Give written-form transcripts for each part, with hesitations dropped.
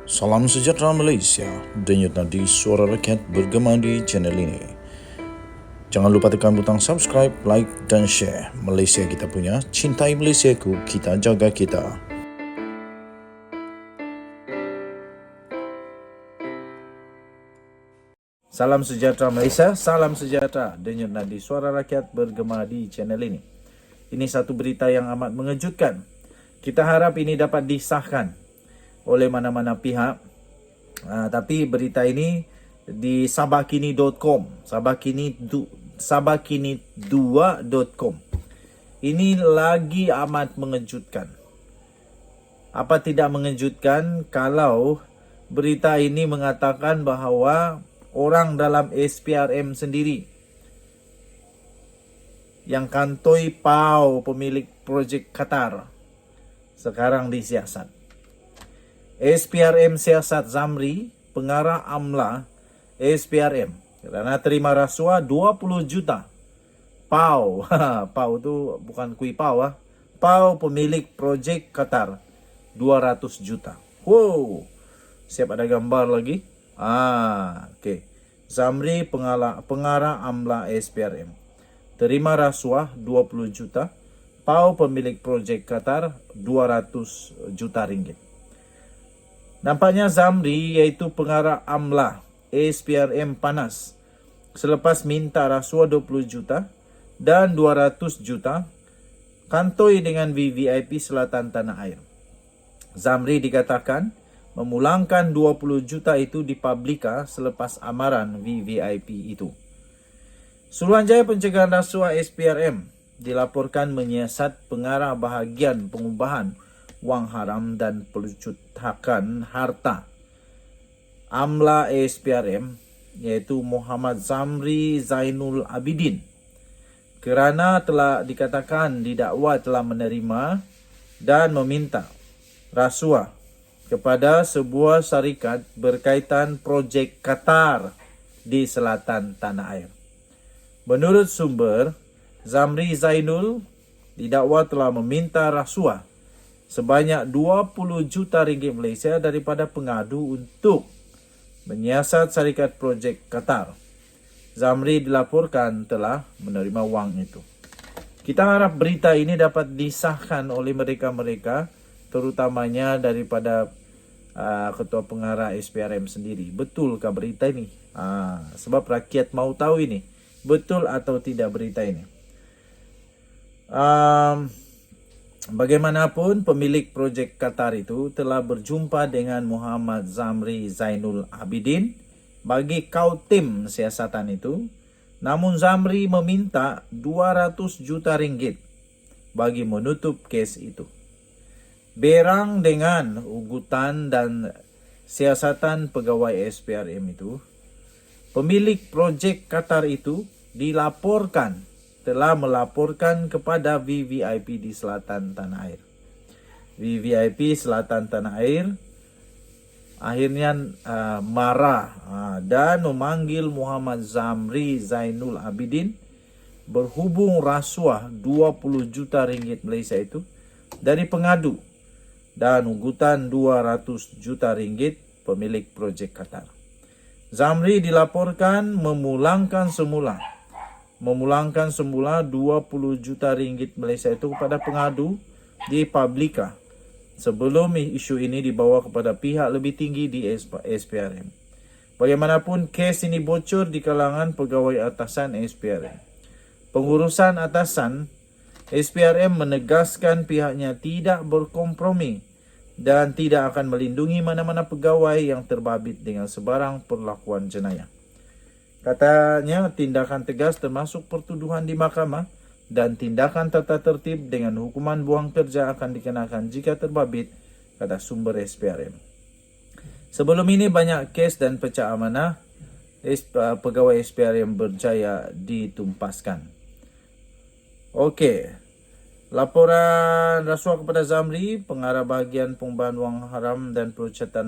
Salam sejahtera Malaysia, denyut nadi suara rakyat bergema di channel ini. Jangan lupa tekan butang subscribe, like dan share. Malaysia kita punya, cintai Malaysiaku, kita jaga kita. Salam sejahtera Malaysia, salam sejahtera, denyut nadi suara rakyat bergema di channel ini. Ini satu berita yang amat mengejutkan. Kita harap ini dapat disahkan oleh mana-mana pihak. Tapi berita ini di sabahkini.com, sabahkini2.com. Ini lagi amat mengejutkan. Apa tidak mengejutkan kalau berita ini mengatakan bahawa orang dalam SPRM sendiri yang kantoi Pau, pemilik projek Qatar, sekarang disiasat. SPRM siasat Zamri, pengarah AMLA SPRM, kerana terima rasuah 20 juta. Pau, Pau tu bukan kui Pau Pau pemilik projek Qatar 200 juta. Wow. Siap ada gambar lagi? Okey. Zamri, pengarah AMLA SPRM, terima rasuah 20 juta. Pau pemilik projek Qatar 200 juta ringgit. Nampaknya Zamri, iaitu pengarah AMLA SPRM, panas selepas minta rasuah 20 juta dan 200 juta kantoi dengan VVIP Selatan Tanah Air. Zamri dikatakan memulangkan 20 juta itu di Publika selepas amaran VVIP itu. Suruhanjaya Pencegahan Rasuah SPRM dilaporkan menyiasat pengarah bahagian pengubahan wang haram dan pelucutakan harta AMLA SPRM, iaitu Muhammad Zamri Zainul Abidin, kerana telah dikatakan didakwa telah menerima dan meminta rasuah kepada sebuah syarikat berkaitan projek Qatar di selatan tanah air. Menurut sumber, Zamri Zainul didakwa telah meminta rasuah sebanyak 20 juta ringgit Malaysia daripada pengadu untuk menyiasat syarikat projek Qatar. Zamri dilaporkan telah menerima wang itu. Kita harap berita ini dapat disahkan oleh mereka-mereka, terutamanya daripada ketua pengarah SPRM sendiri. Betulkah berita ini? Sebab rakyat mahu tahu ini, betul atau tidak berita ini. Bagaimanapun, pemilik projek Qatar itu telah berjumpa dengan Muhammad Zamri Zainul Abidin bagi kau tim siasatan itu. Namun Zamri meminta 200 juta ringgit bagi menutup kes itu. Berang dengan ugutan dan siasatan pegawai SPRM itu, pemilik projek Qatar itu telah melaporkan kepada VVIP di Selatan Tanah Air. VVIP Selatan Tanah Air akhirnya marah dan memanggil Muhammad Zamri Zainul Abidin berhubung rasuah 20 juta ringgit Malaysia itu dari pengadu dan ugutan 200 juta ringgit pemilik projek Qatar. Zamri dilaporkan memulangkan semula 20 juta ringgit Malaysia itu kepada pengadu di Publika sebelum isu ini dibawa kepada pihak lebih tinggi di SPRM. Bagaimanapun, kes ini bocor di kalangan pegawai atasan SPRM. Pengurusan atasan SPRM menegaskan pihaknya tidak berkompromi dan tidak akan melindungi mana-mana pegawai yang terbabit dengan sebarang perlakuan jenayah. Katanya tindakan tegas termasuk pertuduhan di mahkamah dan tindakan tata tertib dengan hukuman buang kerja akan dikenakan jika terbabit, kata sumber SPRM. Sebelum ini banyak kes dan pecah amanah pegawai SPRM berjaya ditumpaskan. Okey. Laporan rasuah kepada Zamri, pengarah bahagian pengubahan wang haram dan pelucutan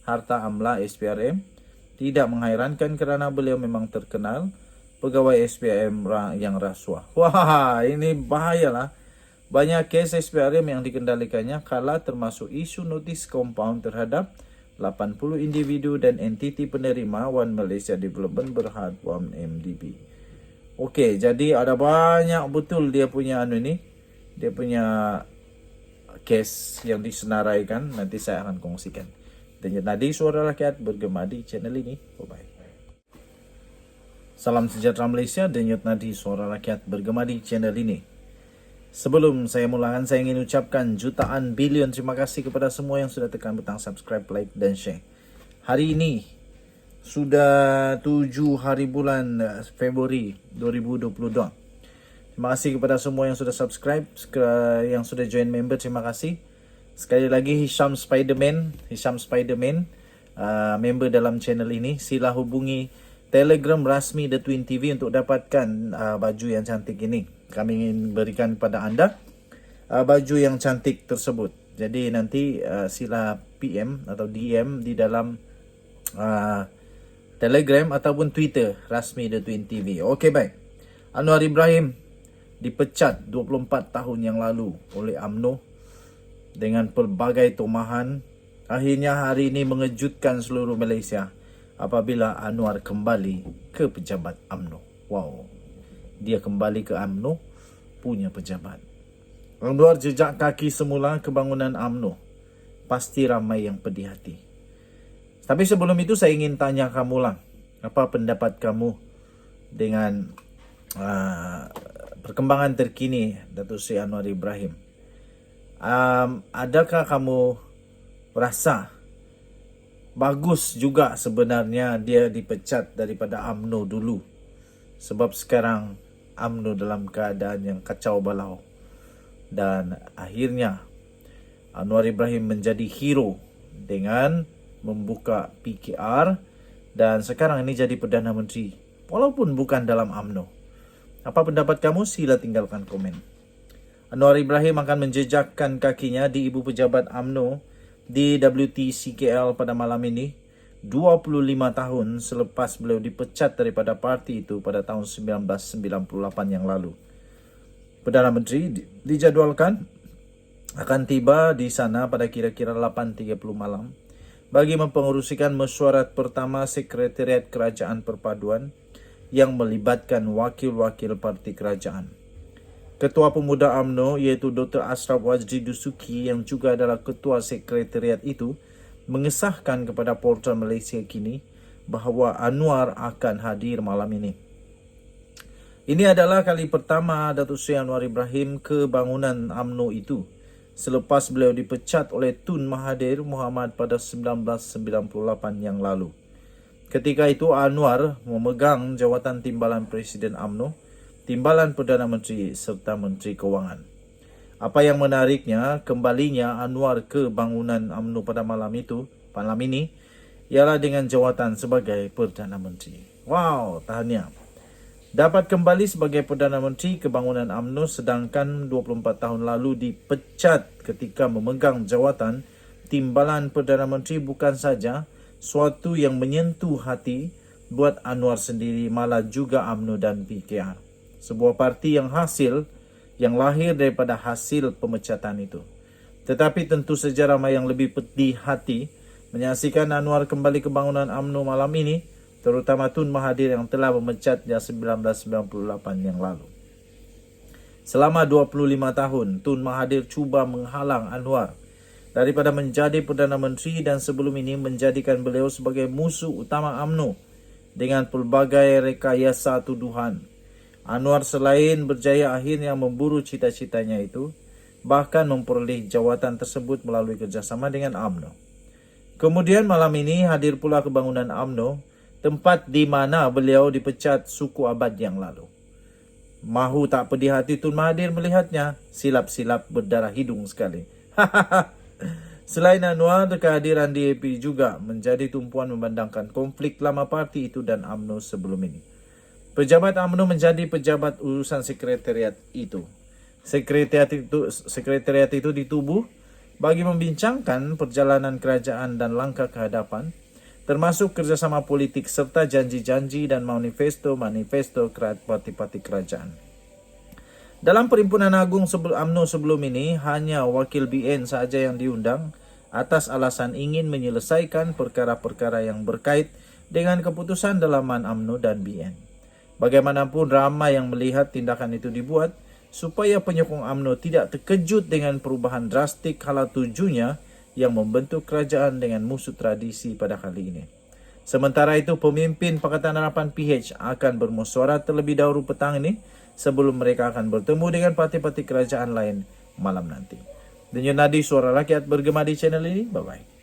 harta AMLA SPRM, tidak menghairankan kerana beliau memang terkenal pegawai SPRM yang rasuah. Wah, ini bahayalah. Banyak kes SPRM yang dikendalikannya kala termasuk isu notis compound terhadap 80 individu dan entiti penerima One Malaysia Development Berhad One MDB. Okey, jadi ada banyak betul dia punya dia punya kes yang disenaraikan. Nanti saya akan kongsikan. Denyut nadi suara rakyat bergema di channel ini. Bye-bye. Salam sejahtera Malaysia, denyut nadi suara rakyat bergema di channel ini. Sebelum saya mulakan, saya ingin ucapkan jutaan bilion terima kasih kepada semua yang sudah tekan butang subscribe, like dan share. Hari ini sudah 7 hari bulan Februari 2022. Terima kasih kepada semua yang sudah subscribe, yang sudah join member, terima kasih. Sekali lagi Hisham Spiderman, member dalam channel ini. Sila hubungi Telegram rasmi The Twin TV untuk dapatkan baju yang cantik ini. Kami ingin berikan kepada anda baju yang cantik tersebut. Jadi nanti sila PM atau DM di dalam Telegram ataupun Twitter rasmi The Twin TV. Okey, baik. Anwar Ibrahim dipecat 24 tahun yang lalu oleh UMNO dengan pelbagai tomahan. Akhirnya hari ini mengejutkan seluruh Malaysia apabila Anwar kembali ke pejabat UMNO. Wow. Dia kembali ke UMNO punya pejabat. Anwar jejak kaki semula kebangunan UMNO. Pasti ramai yang pedih hati. Tapi sebelum itu saya ingin tanya kamu lah, apa pendapat kamu dengan perkembangan terkini Datuk Seri Anwar Ibrahim? Adakah kamu rasa bagus juga sebenarnya dia dipecat daripada UMNO dulu? Sebab sekarang UMNO dalam keadaan yang kacau balau. Dan akhirnya Anwar Ibrahim menjadi hero dengan membuka PKR dan sekarang ini jadi Perdana Menteri walaupun bukan dalam UMNO. Apa pendapat kamu? Sila tinggalkan komen. Anwar Ibrahim akan menjejakkan kakinya di ibu pejabat UMNO di WTCKL pada malam ini 25 tahun selepas beliau dipecat daripada parti itu pada tahun 1998 yang lalu. Perdana Menteri dijadualkan akan tiba di sana pada kira-kira 8.30 malam bagi mempengerusikan mesyuarat pertama Sekretariat Kerajaan Perpaduan yang melibatkan wakil-wakil parti kerajaan. Ketua Pemuda UMNO iaitu Dr. Ashraf Wajdi Dusuki yang juga adalah ketua sekretariat itu mengesahkan kepada portal Malaysia Kini bahawa Anwar akan hadir malam ini. Ini adalah kali pertama Datuk Seri Anwar Ibrahim ke bangunan UMNO itu selepas beliau dipecat oleh Tun Mahathir Mohamad pada 1998 yang lalu. Ketika itu Anwar memegang jawatan Timbalan Presiden UMNO, Timbalan Perdana Menteri serta Menteri Kewangan. Apa yang menariknya, kembalinya Anwar ke bangunan UMNO pada malam ini, ialah dengan jawatan sebagai Perdana Menteri. Wow, tahniah. Dapat kembali sebagai Perdana Menteri ke bangunan UMNO sedangkan 24 tahun lalu dipecat ketika memegang jawatan Timbalan Perdana Menteri bukan saja suatu yang menyentuh hati buat Anwar sendiri, malah juga UMNO dan PKR. Sebuah parti yang lahir daripada hasil pemecatan itu. Tetapi tentu saja ramai yang lebih pedih hati menyaksikan Anwar kembali ke bangunan UMNO malam ini, terutama Tun Mahathir yang telah memecatnya 1998 yang lalu. Selama 25 tahun, Tun Mahathir cuba menghalang Anwar daripada menjadi Perdana Menteri dan sebelum ini menjadikan beliau sebagai musuh utama UMNO dengan pelbagai rekayasa tuduhan. Anwar selain berjaya akhirnya memburu cita-citanya itu, bahkan memperoleh jawatan tersebut melalui kerjasama dengan UMNO. Kemudian malam ini hadir pula ke bangunan UMNO, tempat di mana beliau dipecat suku abad yang lalu. Mahu tak pedih hati Tun Mahathir melihatnya, silap-silap berdarah hidung sekali. Selain Anwar, kehadiran DAP juga menjadi tumpuan memandangkan konflik lama parti itu dan UMNO sebelum ini. Pejabat UMNO menjadi pejabat urusan sekretariat itu. Sekretariat itu ditubuh bagi membincangkan perjalanan kerajaan dan langkah ke hadapan, termasuk kerjasama politik serta janji-janji dan manifesto parti-parti kerajaan. Dalam Perhimpunan Agung UMNO sebelum ini, hanya wakil BN sahaja yang diundang atas alasan ingin menyelesaikan perkara-perkara yang berkait dengan keputusan dalaman UMNO dan BN. Bagaimanapun ramai yang melihat tindakan itu dibuat supaya penyokong UMNO tidak terkejut dengan perubahan drastik hala tujunya yang membentuk kerajaan dengan musuh tradisi pada kali ini. Sementara itu, pemimpin Pakatan Harapan PH akan bermusyawarah terlebih dahulu petang ini sebelum mereka akan bertemu dengan parti-parti kerajaan lain malam nanti. Dan Yunadi Suara Rakyat bergema di channel ini. Bye-bye.